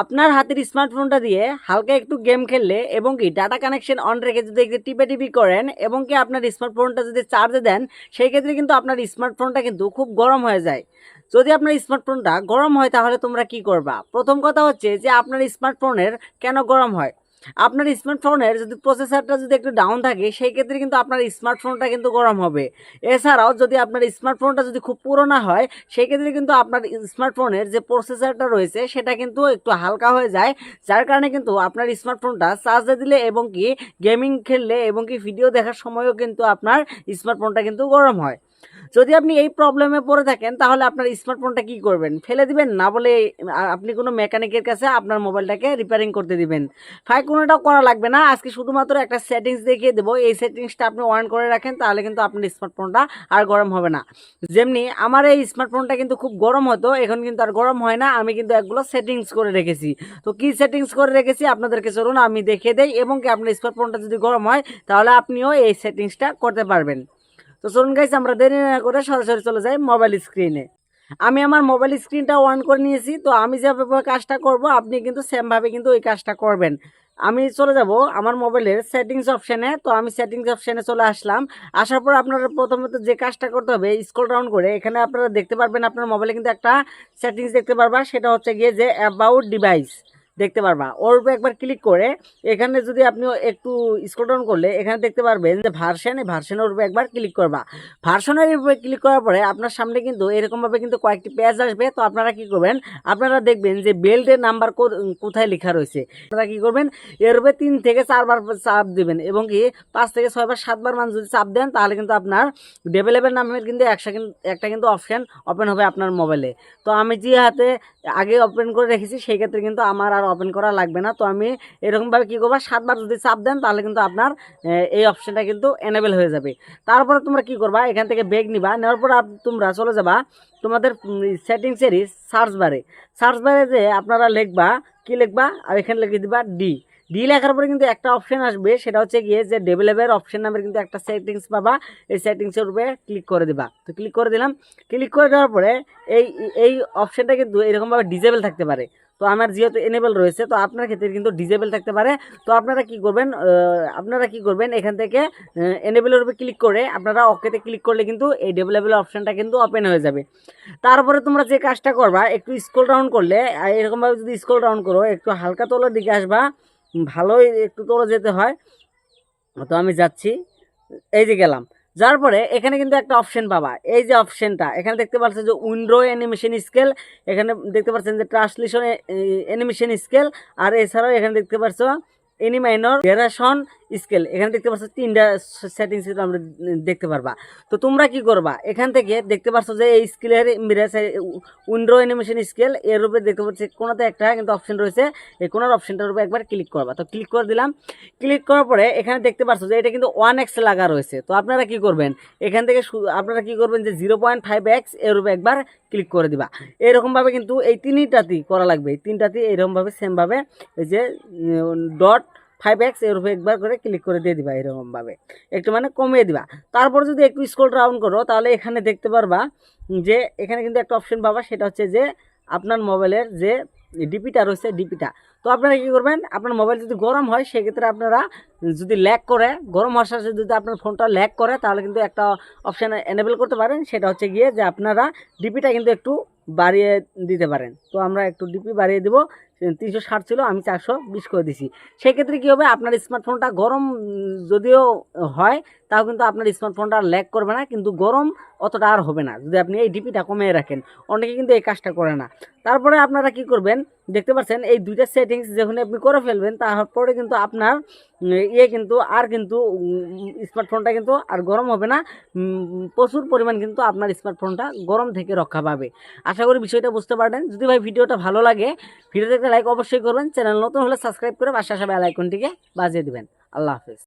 আপনার হাতের স্মার্টফোনটা দিয়ে হালকা একটু গেম খেললে এবং কি ডাটা কানেকশন অন রেখে যদি একটু টিপি করেন এবং কি আপনার স্মার্টফোনটা যদি চার্জে দেন, সেই ক্ষেত্রে কিন্তু আপনার স্মার্টফোনটা কিন্তু খুব গরম হয়ে যায়। যদি আপনার স্মার্টফোনটা গরম হয় তাহলে তোমরা কি করবা? প্রথম কথা হচ্ছে যে আপনার স্মার্টফোনের কেন গরম হয়। আপনার স্মার্টফোনের যদি প্রসেসরটা যদি একটু ডাউন থাকে, সেই ক্ষেত্রে কিন্তু আপনার স্মার্টফোনটা কিন্তু গরম হবে। এছাড়াও যদি আপনার স্মার্টফোনটা যদি খুব পুরোনো হয়, সেই ক্ষেত্রে কিন্তু আপনার স্মার্টফোনের যে প্রসেসরটা রয়েছে সেটা কিন্তু একটু হালকা হয়ে যায়, যার কারণে কিন্তু আপনার স্মার্টফোনটা চার্জে দিলে এবং কি গেমিং খেললে এবং কি ভিডিও দেখার সময়ও কিন্তু আপনার স্মার্টফোনটা কিন্তু গরম হয়। যদি আপনি এই প্রবলেমে পড়ে থাকেন তাহলে আপনার স্মার্টফোনটা কি করবেন? ফেলে দিবেন, না বলে আপনি কোনো মেকানিকের কাছে আপনার মোবাইলটাকে রিপেয়ারিং করতে দিবেন। ভাই কোনোটাও করা লাগবে না, আজকে শুধুমাত্র একটা সেটিংস দেখিয়ে দেবো। এই সেটিংসটা আপনি অন করে রাখেন, তাহলে কিন্তু আপনার স্মার্টফোনটা আর গরম হবে না। যেমনি আমার এই স্মার্টফোনটা কিন্তু খুব গরম হতো, এখন কিন্তু আর গরম হয় না। আমি কিন্তু একগুলো সেটিংস করে রেখেছি। তো কি সেটিংস করে রেখেছি আপনাদেরকে চলুন আমি দেখিয়ে দেই, এবং কি আপনার স্মার্টফোনটা যদি গরম হয় তাহলে আপনিও এই সেটিংসটা করতে পারবেন। তো চলুন গাইস, আমরা দেরি না করে সরাসরি চলে যাই মোবাইল স্ক্রিনে। আমি আমার মোবাইল স্ক্রিনটা অন করে নিয়েছি। তো আমি যেভাবে কাজটা করব আপনি কিন্তু সেমভাবে কিন্তু ওই কাজটা করবেন। আমি চলে যাব আমার মোবাইলের সেটিংস অপশানে। তো আমি সেটিংস অপশানে চলে আসলাম। আসার পর আপনারা প্রথমত যে কাজটা করতে হবে, স্ক্রল ডাউন করে এখানে আপনারা দেখতে পারবেন আপনার মোবাইলে কিন্তু একটা সেটিংস দেখতে পারবা, সেটা হচ্ছে গিয়ে যে অ্যাবাউট ডিভাইস দেখতে পারবা। ওর উপরে একবার ক্লিক করে এখানে যদি আপনি একটু স্ক্রল ডাউন করলে এখানে দেখতে পারবেন যে ভার্সন, এই ভার্সনের উপরে একবার ক্লিক করবা। ভার্সনের উপরে ক্লিক করার পরে আপনার সামনে কিন্তু এরকমভাবে কিন্তু কয়েকটি পেজ আসবে। তো আপনারা কি করবেন, আপনারা দেখবেন যে বেল্টের নাম্বার কোথায় লেখা রয়েছে। আপনারা কি করবেন, এর উপরে 3 থেকে 4 বার চাপ দিবেন এবং কি 5 থেকে 6 বার 7 বার মান যদি চাপ দেন তাহলে কিন্তু আপনার ডেভেলপের নামের কিন্তু একটা কিন্তু অপশান ওপেন হবে আপনার মোবাইলে। তো আমি যে হাতে আগে ওপেন করে রেখেছি সেই ক্ষেত্রে কিন্তু আমার আর ওপেন করা লাগবে না। তো আমি এরকমভাবে কী করবো, 7 বার যদি চাপ দেন তাহলে কিন্তু আপনার এই অপশানটা কিন্তু এনেবেল হয়ে যাবে। তারপরে তোমরা কি করবা, এখান থেকে ব্যাক নিবা, নেওয়ার পর তোমরা চলে যাবা তোমাদের সেটিংসেরই সার্চ বারে যে আপনারা লিখবা, কি লিখবা, আর এখানে লিখে দিবা ডি লেখার পরে কিন্তু একটা অপশন আসবে, সেটা হচ্ছে গিয়ে যে ডেভেলপের অপশন নামের কিন্তু একটা সেটিংস পাবা। এই সেটিংসের উপরে ক্লিক করে দিবা। তো ক্লিক করে দিলাম। ক্লিক করে দেওয়ার পরে এই এই অপশনটা কিন্তু এরকমভাবে ডিজেবল থাকতে পারে। তো আমার যেহেতু এনেবল রয়েছে, তো আপনার ক্ষেত্রে কিন্তু ডিজেবল থাকতে পারে। তো আপনারা কি করবেন এখান থেকে এনেবলের উপরে ক্লিক করে আপনারা ওকেতে ক্লিক করলে কিন্তু এই ডেভেলপের অপশনটা কিন্তু ওপেন হয়ে যাবে। তারপরে তোমরা যে কাজটা করবা, একটু স্ক্রল ডাউন করলে এরকমভাবে যদি স্ক্রল ডাউন করো একটু হালকা তলার দিকে আসবা, ভালোই একটু তোলা যেতে হয়। তো আমি যাচ্ছি, এই যে গেলাম। যার পরে এখানে কিন্তু একটা অপশন পাবা, এই যে অপশনটা এখানে দেখতে পাচ্ছেন যে উইন্ডো অ্যানিমেশন স্কেল, এখানে দেখতে পাচ্ছেন যে ট্রান্সলেশন অ্যানিমেশন স্কেল, আর এছাড়াও এখানে দেখতে পাচ্ছ এনি মাইনর ডেরাশন স্কেল। এখানে দেখতে পাচ্ছ 3টা সেটিংস আমরা দেখতে পারবা। তো তোমরা কি করবা, এখান থেকে দেখতে পাচ্ছ যে এই স্কেলের উইন্ডো অ্যানিমেশন স্কেল এর উপরে দেখতে পাচ্ছি কোনাতে একটা কিন্তু অপশন রয়েছে, এই কোনার অপশনটার উপরে একবার ক্লিক করবা। তো ক্লিক করে দিলাম। ক্লিক করার পরে এখানে দেখতে পাচ্ছ যে এটা কিন্তু 1x লাগা রয়েছে। তো আপনারা কি করবেন, এখান থেকে আপনারা কি করবেন যে 0.5x এর উপরে একবার ক্লিক করে দিবা। এরকমভাবে কিন্তু এই 3টাতেই করা লাগবে, এই 3টাতেই এরকমভাবে সেমভাবে এই যে .5x এর উপরে একবার করে ক্লিক করে দিয়ে দিবা। এরকমভাবে একটু মানে কমিয়ে দিবা। তারপর যদি একটু স্ক্রল ডাউন করো তাহলে এখানে দেখতে পারবা যে এখানে কিন্তু একটা অপশন পাবা, সেটা হচ্ছে যে আপনার মোবাইলের যে ডিপিটা রয়েছে ডিপিটা। তো আপনারা কি করবেন, আপনার মোবাইল যদি গরম হয় সেক্ষেত্রে আপনারা যদি ল্যাগ করে, গরম হওয়ার সাথে যদি আপনার ফোনটা ল্যাগ করে তাহলে কিন্তু একটা অপশান এনেবল করতে পারেন, সেটা হচ্ছে গিয়ে যে আপনারা ডিপিটা কিন্তু একটু বাড়িয়ে দিতে পারেন। তো আমরা একটু ডিপি বাড়িয়ে দেবো, 360 ছিল আমি 420 করে দিছি। সেক্ষেত্রে কী হবে, আপনার স্মার্টফোনটা গরম যদিও হয় তাও কিন্তু আপনার স্মার্টফোনটা আর ল্যাগ করবে না, কিন্তু গরম অতটা আর হবে না যদি আপনি এই ডিপিটা কমিয়ে রাখেন। অনেকে কিন্তু এই কাজটা করে না। তারপরে আপনারা কি করবেন, দেখতে পাচ্ছেন এই 2টা সেটিংস যখন আপনি করে ফেলবেন তারপরে কিন্তু আপনার কিন্তু স্মার্টফোনটা কিন্তু আর গরম হবে না। প্রচুর পরিমাণ কিন্তু আপনার স্মার্টফোনটা গরম থেকে রক্ষা পাবে। আশা করি বিষয়টা বুঝতে পারবেন। যদি ভাই ভিডিওটা ভালো লাগে, ভিডিওতে একটা লাইক অবশ্যই করবেন। চ্যানেল নতুন হলে সাবস্ক্রাইব করে পাশে আসা বেল আইকনটিকে বাজিয়ে দিবেন। আল্লাহ হাফেজ।